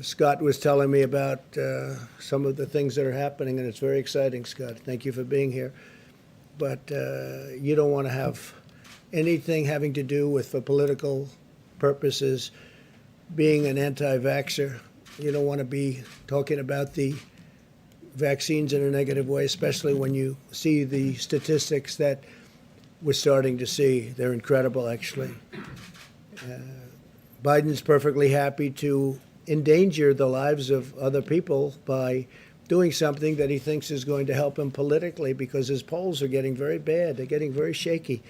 Scott was telling me about some of the things that are happening, and it's very exciting, Scott. Thank you for being here. But you don't want to have anything having to do with, for political purposes, being an anti-vaxxer. You don't want to be talking about the vaccines in a negative way, especially when you see the statistics that we're starting to see. They're incredible, actually. Biden's perfectly happy to endanger the lives of other people by doing something that he thinks is going to help him politically, because his polls are getting very bad. They're getting very shaky.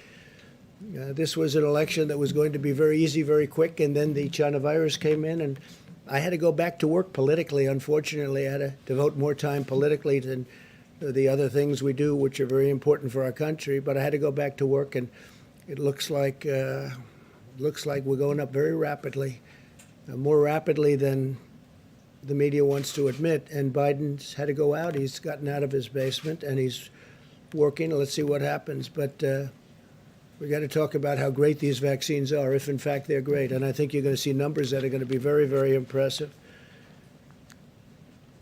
This was an election that was going to be very easy, very quick, and then the China virus came in, and I had to go back to work politically. Unfortunately, I had to devote more time politically than the other things we do, which are very important for our country. But I had to go back to work, and it looks like we're going up very rapidly, more rapidly than the media wants to admit. And Biden's had to go out. He's gotten out of his basement, and he's working. Let's see what happens. But we got to talk about how great these vaccines are, if in fact they're great. And I think you're going to see numbers that are going to be very, very impressive.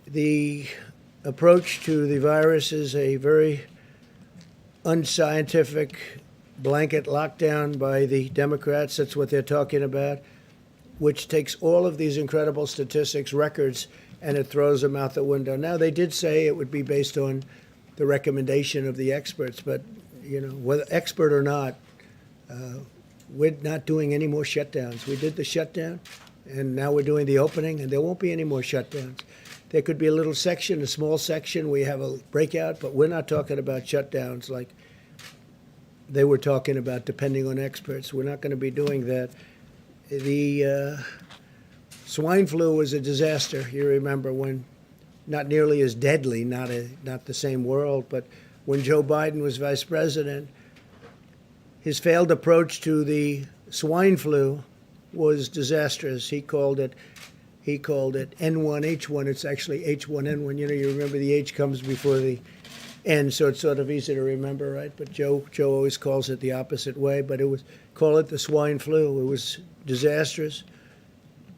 The approach to the virus is a very unscientific blanket lockdown by the Democrats. That's what they're talking about, which takes all of these incredible statistics, records, and it throws them out the window. Now, they did say it would be based on the recommendation of the experts, but, you know, whether expert or not, we're not doing any more shutdowns. We did the shutdown, and now we're doing the opening, and there won't be any more shutdowns. There could be a little section, a small section, we have a breakout, but we're not talking about shutdowns like they were talking about, depending on experts. We're not going to be doing that. The swine flu was a disaster. You remember when, not nearly as deadly, not the same world, but when Joe Biden was vice president, his failed approach to the swine flu was disastrous. He called it N1H1. It's actually H1N1. You know, you remember the H comes before the N, so it's sort of easy to remember, right? But Joe always calls it the opposite way. But call it the swine flu. It was disastrous.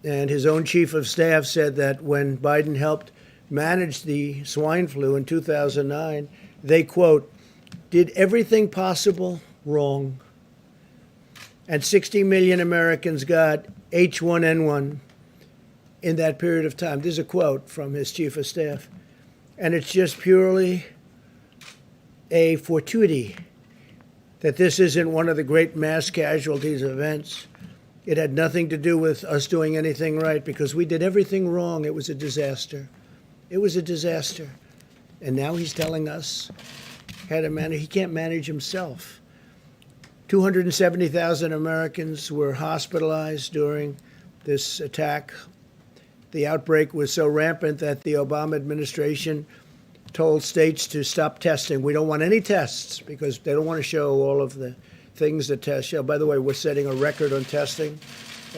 And his own chief of staff said that when Biden helped manage the swine flu in 2009, they, quote, did everything possible wrong. And 60 million Americans got H1N1 in that period of time. There's a quote from his chief of staff. And it's just purely a fortuity that this isn't one of the great mass casualties events. It had nothing to do with us doing anything right, because we did everything wrong. It was a disaster. It was a disaster. And now he's telling us how to manage. He can't manage himself. 270,000 Americans were hospitalized during this attack. The outbreak was so rampant that the Obama administration told states to stop testing. We don't want any tests because they don't want to show all of the things that tests show. By the way, we're setting a record on testing.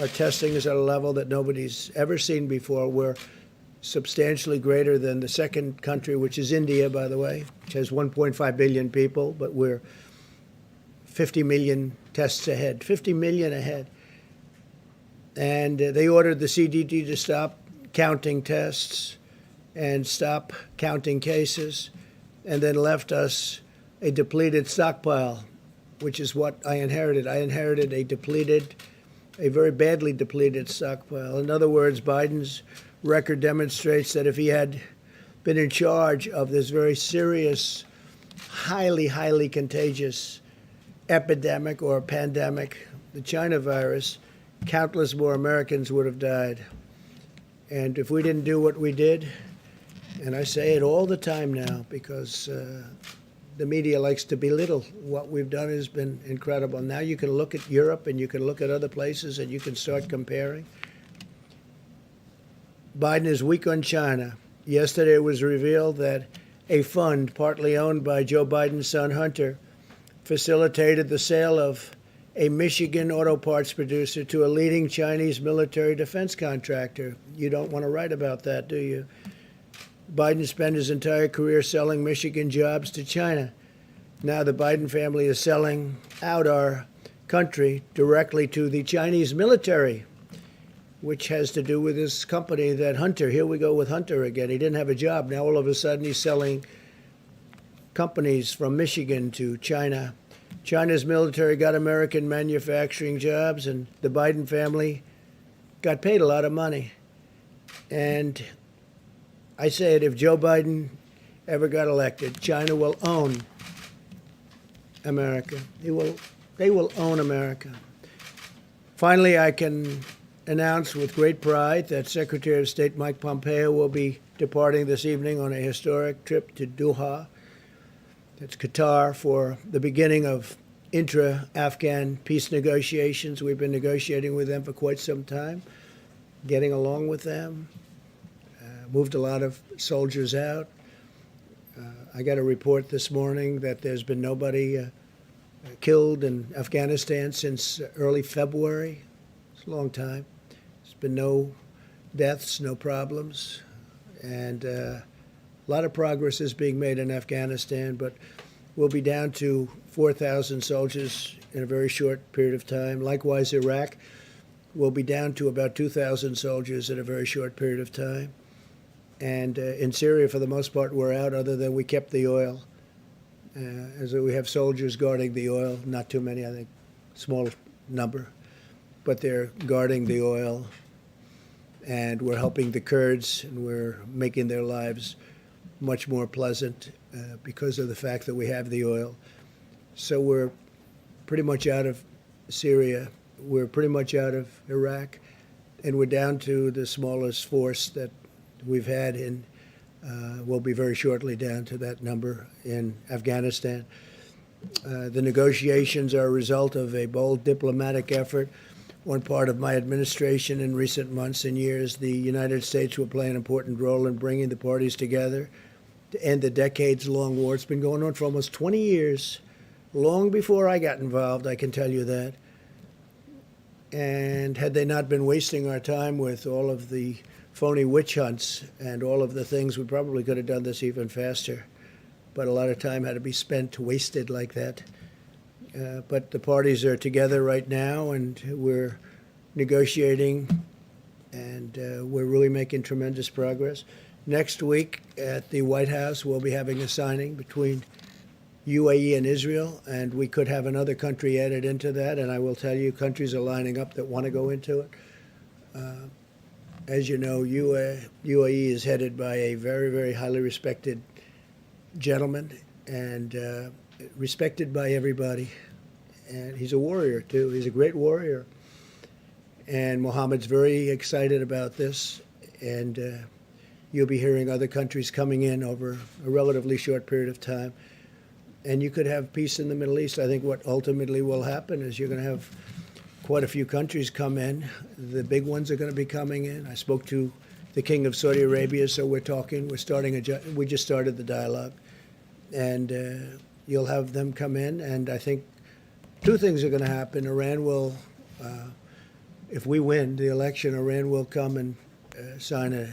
Our testing is at a level that nobody's ever seen before. We're substantially greater than the second country, which is India, by the way, which has 1.5 billion people, but we're 50 million tests ahead, 50 million ahead. And they ordered the CDC to stop counting tests and stop counting cases, and then left us a depleted stockpile, which is what I inherited. I inherited a very badly depleted stockpile. In other words, Biden's record demonstrates that if he had been in charge of this very serious, highly, highly contagious epidemic or pandemic, the China virus, countless more Americans would have died. And if we didn't do what we did, and I say it all the time now because the media likes to belittle what we've done has been incredible. Now you can look at Europe and you can look at other places and you can start comparing. Biden is weak on China. Yesterday it was revealed that a fund partly owned by Joe Biden's son Hunter facilitated the sale of a Michigan auto parts producer to a leading Chinese military defense contractor. You don't want to write about that, do you? Biden spent his entire career selling Michigan jobs to China. Now the Biden family is selling out our country directly to the Chinese military. which has to do with this company that Hunter, here we go with Hunter again. He didn't have a job. Now all of a sudden he's selling companies from Michigan to China. China's military got American manufacturing jobs, and the Biden family got paid a lot of money. And I say it, if Joe Biden ever got elected, China will own America. They will own America. Finally, I can announce with great pride that Secretary of State Mike Pompeo will be departing this evening on a historic trip to Doha. That's Qatar, for the beginning of intra-Afghan peace negotiations. We've been negotiating with them for quite some time, getting along with them, moved a lot of soldiers out. I got a report this morning that there's been nobody killed in Afghanistan since early February. It's a long time. There's been no deaths, no problems, and a lot of progress is being made in Afghanistan, but we'll be down to 4,000 soldiers in a very short period of time. Likewise, Iraq will be down to about 2,000 soldiers in a very short period of time. And in Syria, for the most part, we're out, other than we kept the oil. As we have soldiers guarding the oil, not too many, I think, small number, but they're guarding the oil. And we're helping the Kurds, and we're making their lives much more pleasant because of the fact that we have the oil. So we're pretty much out of Syria. We're pretty much out of Iraq. And we're down to the smallest force that we've had in, we'll be very shortly down to that number in Afghanistan. The negotiations are a result of a bold diplomatic effort on part of my administration in recent months and years. The United States will play an important role in bringing the parties together to end the decades-long war. It's been going on for almost 20 years, long before I got involved, I can tell you that. And had they not been wasting our time with all of the phony witch hunts and all of the things, we probably could have done this even faster. But a lot of time had to be spent, wasted like that. But the parties are together right now, and we're negotiating, and we're really making tremendous progress. Next week at the White House, we'll be having a signing between UAE and Israel, and we could have another country added into that. And I will tell you, countries are lining up that want to go into it. As you know, UAE is headed by a very, very highly respected gentleman, and respected by everybody. And he's a warrior, too. He's a great warrior. And Mohammed's very excited about this. And you'll be hearing other countries coming in over a relatively short period of time. And you could have peace in the Middle East. I think what ultimately will happen is you're going to have quite a few countries come in. The big ones are going to be coming in. I spoke to the King of Saudi Arabia, so we're talking. We just started the dialogue. And you'll have them come in, and I think two things are going to happen. Iran will, if we win the election, Iran will come and sign a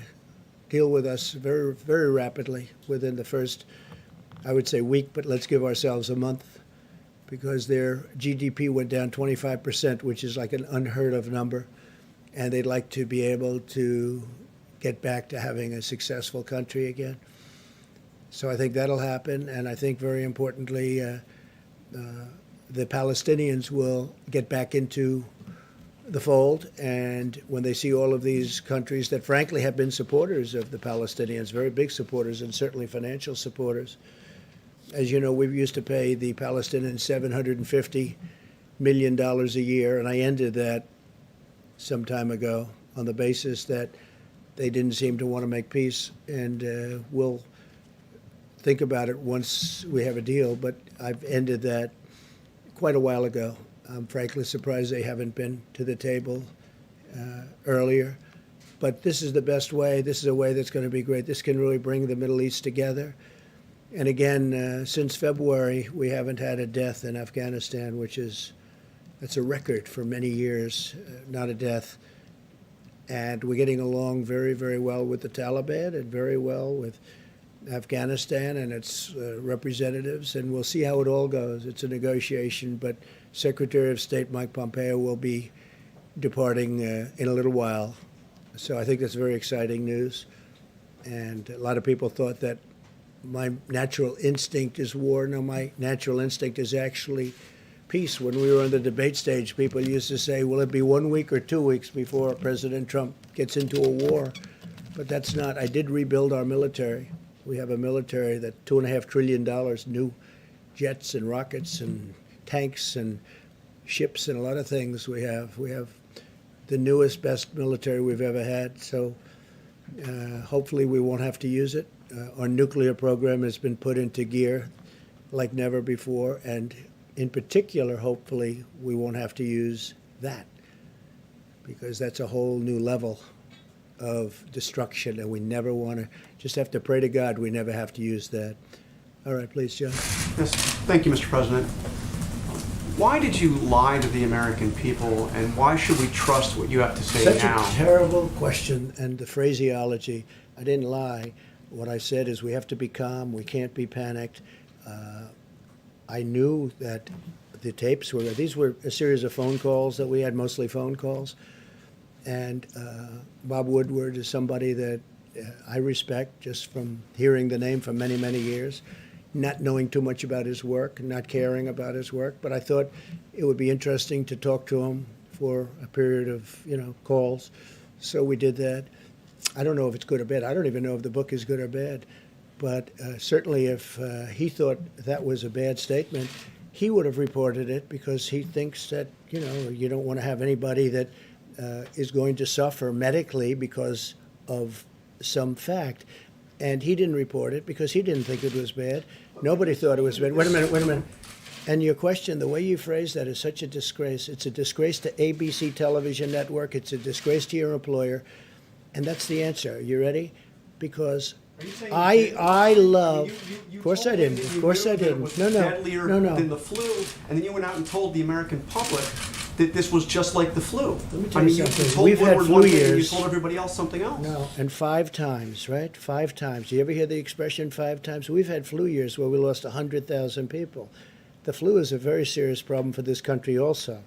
deal with us very, very rapidly within the first, I would say, week, but let's give ourselves a month, because their GDP went down 25%, which is like an unheard of number, and they'd like to be able to get back to having a successful country again. So I think that'll happen, and I think very importantly, the Palestinians will get back into the fold, and when they see all of these countries that frankly have been supporters of the Palestinians, very big supporters and certainly financial supporters. As you know, we used to pay the Palestinians $750 million a year, and I ended that some time ago on the basis that they didn't seem to want to make peace, and we'll think about it once we have a deal, but I've ended that quite a while ago. I'm frankly surprised they haven't been to the table earlier. But this is the best way. This is a way that's going to be great. This can really bring the Middle East together. And again, since February, we haven't had a death in Afghanistan, that's a record for many years, not a death. And we're getting along very, very well with the Taliban and very well with Afghanistan and its representatives, and we'll see how it all goes. It's a negotiation, but Secretary of State Mike Pompeo will be departing in a little while. So I think that's very exciting news. And a lot of people thought that my natural instinct is war. No, my natural instinct is actually peace. When we were on the debate stage, people used to say, will it be 1 week or 2 weeks before President Trump gets into a war? But that's not. I did rebuild our military. We have a military that $2.5 trillion, new jets and rockets and tanks and ships and a lot of things we have. We have the newest, best military we've ever had. So hopefully we won't have to use it. Our nuclear program has been put into gear like never before. And in particular, hopefully, we won't have to use that, because that's a whole new level of destruction, and we never want to. Just have to pray to God we never have to use that. All right, please, John. Yes, thank you, Mr. President. Why did you lie to the American people, and why should we trust what you have to say now? Such a terrible question, and the phraseology. I didn't lie. What I said is we have to be calm. We can't be panicked. I knew that the tapes were, these were a series of phone calls that we had, mostly phone calls. And Bob Woodward is somebody that I respect just from hearing the name for many, many years, not knowing too much about his work, not caring about his work. But I thought it would be interesting to talk to him for a period of, calls. So we did that. I don't know if it's good or bad. I don't even know if the book is good or bad. But certainly if he thought that was a bad statement, he would have reported it, because he thinks that, you don't want to have anybody that is going to suffer medically because of some fact. And he didn't report it because he didn't think it was bad. Nobody thought it was bad. Wait a minute. And your question, the way you phrase that is such a disgrace. It's a disgrace to ABC television network. It's a disgrace to your employer. And that's the answer. You ready? Because I love. Of course I didn't. Of course I didn't. Deadlier than the flu, and then you went out and told the American public that this was just like the flu. Let me tell you something. You told We've had Woodward flu one thing years. and you told everybody else something else. No, and 5 times, right? 5 times. Do you ever hear the expression 5 times? We've had flu years where we lost 100,000 people. The flu is a very serious problem for this country also,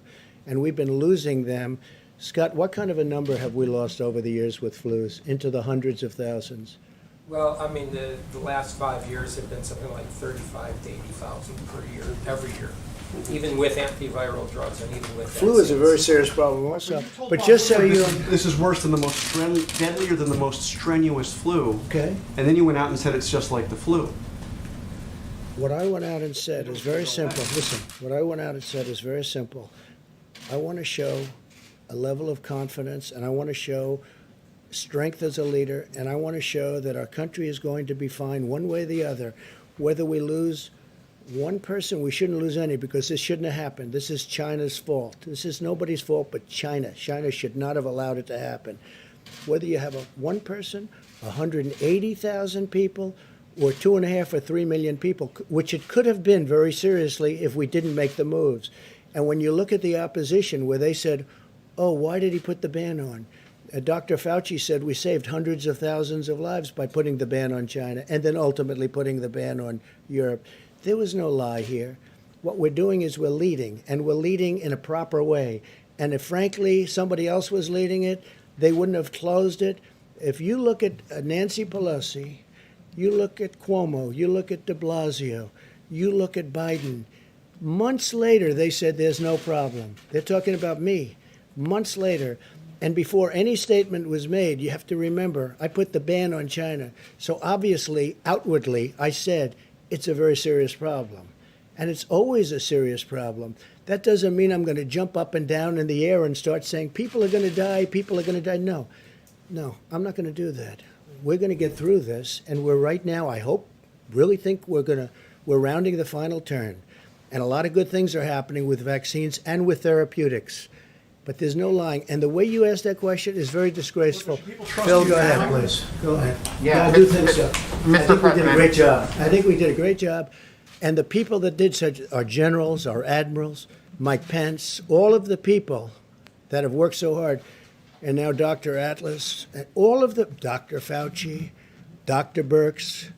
and we've been losing them. Scott, what kind of a number have we lost over the years with flus? Into the hundreds of thousands. Well, I mean, the last 5 years have been something like 35 to 80,000 per year, every year, even with antiviral drugs and even with Flu is a very serious problem also. But just so you... This is worse than the most deadlier than the most strenuous flu. Okay. And then you went out and said it's just like the flu. What I went out and said is very simple. Listen, what I went out and said is very simple. I want to show a level of confidence, and I want to show strength as a leader, and I want to show that our country is going to be fine one way or the other. Whether we lose one person, we shouldn't lose any, because this shouldn't have happened. This is China's fault. This is nobody's fault but China. China should not have allowed it to happen. Whether you have one person, 180,000 people, or 2.5 or 3 million people, which it could have been very seriously if we didn't make the moves. And when you look at the opposition, where they said, oh, why did he put the ban on? Dr. Fauci said we saved hundreds of thousands of lives by putting the ban on China and then ultimately putting the ban on Europe. There was no lie here. What we're doing is we're leading, and we're leading in a proper way. And if, frankly, somebody else was leading it, they wouldn't have closed it. If you look at Nancy Pelosi, you look at Cuomo, you look at de Blasio, you look at Biden, months later they said there's no problem. They're talking about me. Months later. And before any statement was made, you have to remember, I put the ban on China. So obviously, outwardly, I said it's a very serious problem. And it's always a serious problem. That doesn't mean I'm going to jump up and down in the air and start saying, people are going to die, people are going to die. No, I'm not going to do that. We're going to get through this. And we're right now, I hope, really think we're rounding the final turn. And a lot of good things are happening with vaccines and with therapeutics. But there's no lying. And the way you asked that question is very disgraceful. Phil, go ahead, please. Go ahead. Yeah, I do think so. Mr. I think we did a President. great job. I think we did a great job. And the people that did such, our generals, our admirals, Mike Pence, all of the people that have worked so hard, and now Dr. Atlas, and all of the, Dr. Fauci, Dr. Birx,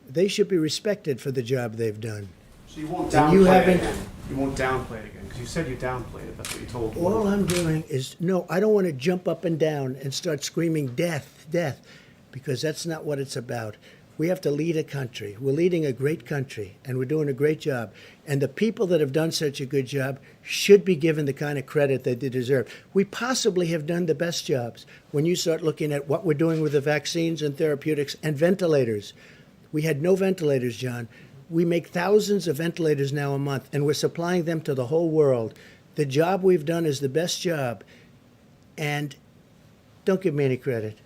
they should be respected for the job they've done. So you won't And you downplay it haven't- again. You won't downplay it again, because you said you downplayed it. That's what you told me. All I'm doing is, no, I don't want to jump up and down and start screaming death, death, because that's not what it's about. We have to lead a country. We're leading a great country, and we're doing a great job. And the people that have done such a good job should be given the kind of credit that they deserve. We possibly have done the best jobs when you start looking at what we're doing with the vaccines and therapeutics and ventilators. We had no ventilators, John. We make thousands of ventilators now a month, and we're supplying them to the whole world. The job we've done is the best job. And don't give me any credit.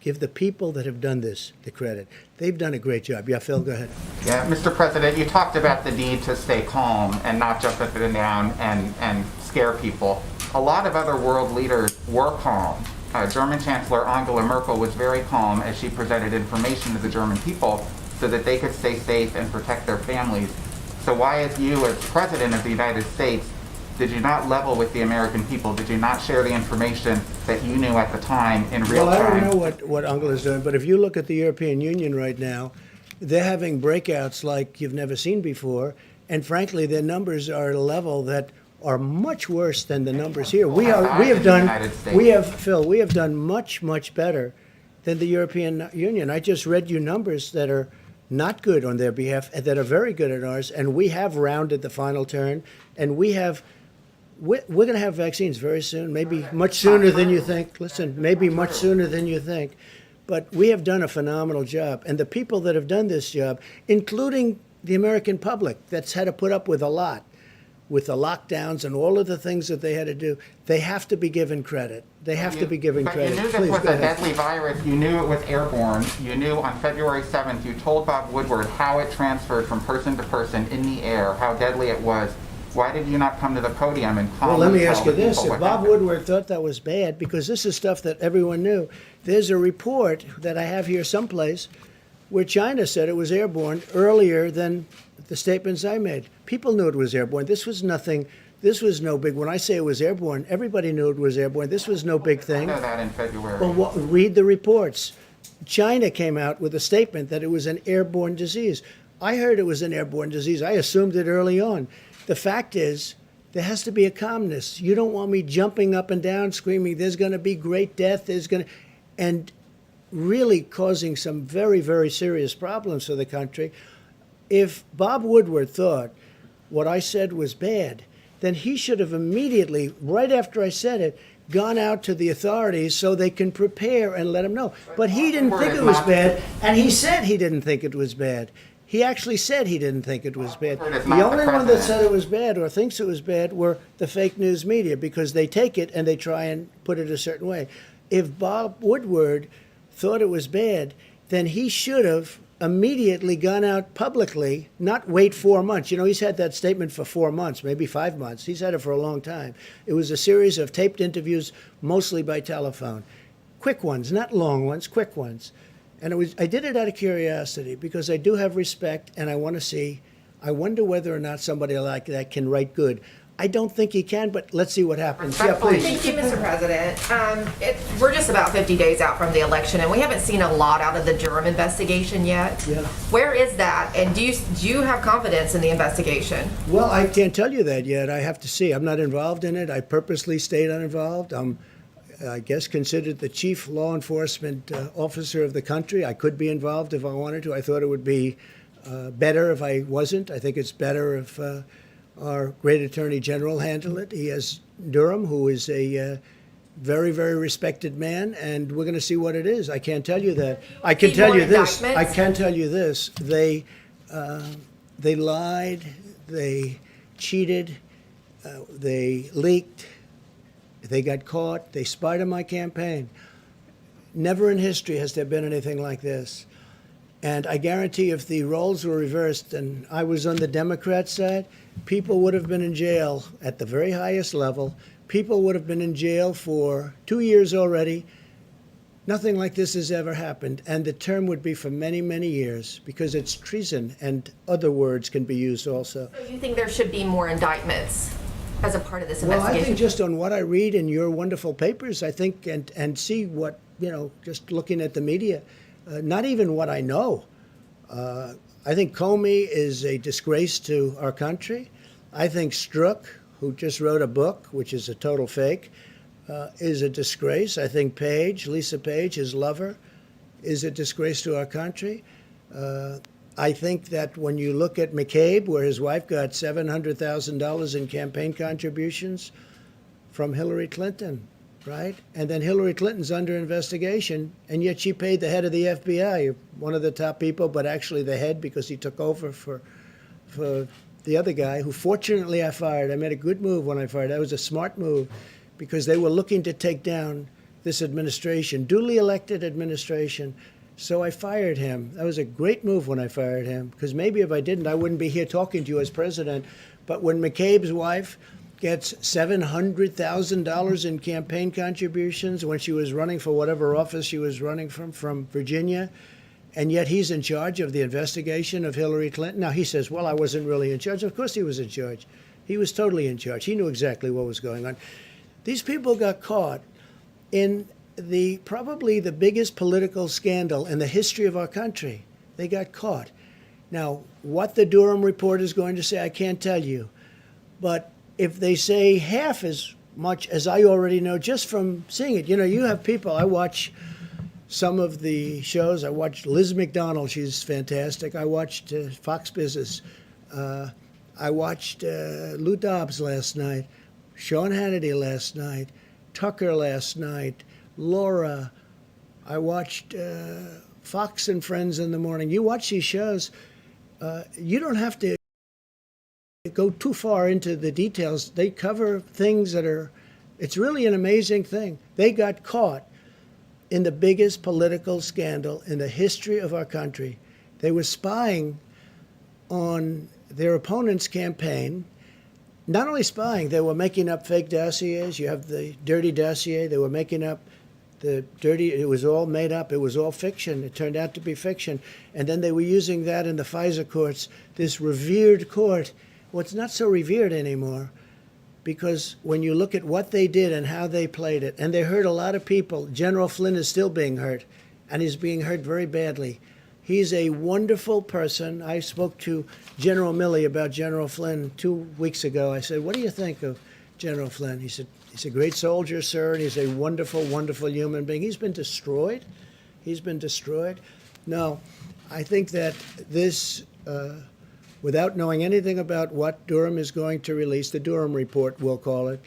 Give the people that have done this the credit. They've done a great job. Yeah, Phil, go ahead. Yeah, Mr. President, you talked about the need to stay calm and not jump up and down and scare people. A lot of other world leaders were calm. German Chancellor Angela Merkel was very calm as she presented information to the German people so that they could stay safe and protect their families. So why, as you, as President of the United States, did you not level with the American people? Did you not share the information that you knew at the time in real Well, time? I don't know what Angela's doing, but if you look at the European Union right now, they're having breakouts like you've never seen before. And frankly, their numbers are at a level that are much worse than the numbers here. We have done much, much better than the European Union. I just read you numbers that are not good on their behalf, that are very good on ours, and we have rounded the final turn, and we're going to have vaccines very soon, maybe much sooner than you think. Listen, maybe much sooner than you think. But we have done a phenomenal job. And the people that have done this job, including the American public that's had to put up with a lot, with the lockdowns and all of the things that they had to do, they have to be given credit. They have to be given credit. But you knew Please, this was go a ahead. deadly virus. You knew it was airborne. You knew on February 7th, you told Bob Woodward how it transferred from person to person in the air, how deadly it was. Why did you not come to the podium and calmly Well, let me tell ask you the this. people If what Bob happened? Woodward thought that was bad, because this is stuff that everyone knew, there's a report that I have here someplace where China said it was airborne earlier than the statements I made. People knew it was airborne. This was nothing. This was no big. When I say it was airborne, everybody knew it was airborne. This was no big I thing. know that in February. Well, read the reports. China came out with a statement that it was an airborne disease. I heard it was an airborne disease. I assumed it early on. The fact is, there has to be a calmness. You don't want me jumping up and down, screaming, there's going to be great death, and really causing some very, very serious problems for the country. If Bob Woodward thought what I said was bad, then he should have immediately, right after I said it, gone out to the authorities so they can prepare and let him know. But he didn't think it was bad, and he said he didn't think it was bad. He actually said he didn't think it was bad. The only one that said it was bad or thinks it was bad were the fake news media, because they take it and they try and put it a certain way. If Bob Woodward thought it was bad, then he should have immediately gone out publicly, not wait 4 months. You know, he's had that statement for 4 months, maybe 5 months. He's had it for a long time. It was a series of taped interviews, mostly by telephone. Quick ones, not long ones, quick ones. And I did it out of curiosity, because I do have respect, and I want to see. I wonder whether or not somebody like that can write good. I don't think he can, but let's see what happens. Yeah, please. Thank you, Mr. President. We're just about 50 days out from the election, and we haven't seen a lot out of the Durham investigation yet. Yeah. Where is that? And do you have confidence in the investigation? Well, I can't tell you that yet. I have to see. I'm not involved in it. I purposely stayed uninvolved. I'm, I guess, considered the chief law enforcement officer of the country. I could be involved if I wanted to. I thought it would be better if I wasn't. I think it's better if our great attorney general handled it. He has Durham, who is a very, very respected man, and we're going to see what it is. I can't tell you that. I can See tell more you this. indictments? I can tell you this. They lied. They cheated. They leaked. They got caught. They spied on my campaign. Never in history has there been anything like this. And I guarantee if the roles were reversed and I was on the Democrat side, people would have been in jail at the very highest level. People would have been in jail for 2 years already. Nothing like this has ever happened. And the term would be for many, many years, because it's treason, and other words can be used also. So you think there should be more indictments as a part of this Well, I investigation? think just on what I read in your wonderful papers, I think, and see what, just looking at the media, not even what I know. I think Comey is a disgrace to our country. I think Strzok, who just wrote a book, which is a total fake, is a disgrace. I think Page, Lisa Page, his lover, is a disgrace to our country. I think that when you look at McCabe, where his wife got $700,000 in campaign contributions from Hillary Clinton, right? And then Hillary Clinton's under investigation, and yet she paid the head of the FBI, one of the top people, but actually the head because he took over for the other guy, who fortunately I fired. I made a good move when I fired. That was a smart move because they were looking to take down this administration, duly elected administration. So I fired him. That was a great move when I fired him, because maybe if I didn't, I wouldn't be here talking to you as president. But when McCabe's wife gets $700,000 in campaign contributions when she was running for whatever office she was running from Virginia, and yet he's in charge of the investigation of Hillary Clinton. Now he says, well, I wasn't really in charge. Of course he was in charge. He was totally in charge. He knew exactly what was going on. These people got caught in probably the biggest political scandal in the history of our country. They got caught. Now, what the Durham report is going to say, I can't tell you. But if they say half as much as I already know just from seeing it, you have people, I watch some of the shows. I watched Liz McDonald, she's fantastic. I watched Fox Business. I watched Lou Dobbs last night, Sean Hannity last night, Tucker last night, Laura. I watched Fox and Friends in the morning. You watch these shows, you don't have to go too far into the details. They cover things it's really an amazing thing. They got caught in the biggest political scandal in the history of our country. They were spying on their opponent's campaign. Not only spying, they were making up fake dossiers. You have the dirty dossier. They were making up it was all made up. It was all fiction. It turned out to be fiction. And then they were using that in the FISA courts, this revered court. Well, it's not so revered anymore, because when you look at what they did and how they played it, and they hurt a lot of people. General Flynn is still being hurt, and he's being hurt very badly. He's a wonderful person. I spoke to General Milley about General Flynn 2 weeks ago. I said, what do you think of General Flynn? He said, he's a great soldier, sir, and he's a wonderful, wonderful human being. He's been destroyed. He's been destroyed. No, I think that this, without knowing anything about what Durham is going to release, the Durham report, we'll call it,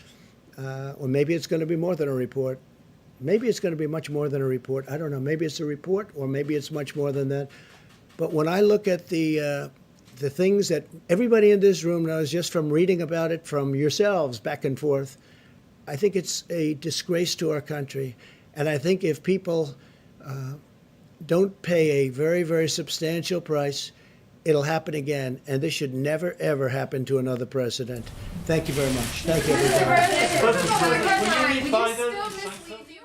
or maybe it's going to be more than a report. Maybe it's going to be much more than a report. I don't know. Maybe it's a report, or maybe it's much more than that. But when I look at the things that everybody in this room knows just from reading about it from yourselves back and forth, I think it's a disgrace to our country. And I think if people don't pay a very, very substantial price, it'll happen again. And this should never, ever happen to another president. Thank you very much. Thank you, everybody. Mr. President, When you read by them, mislead you?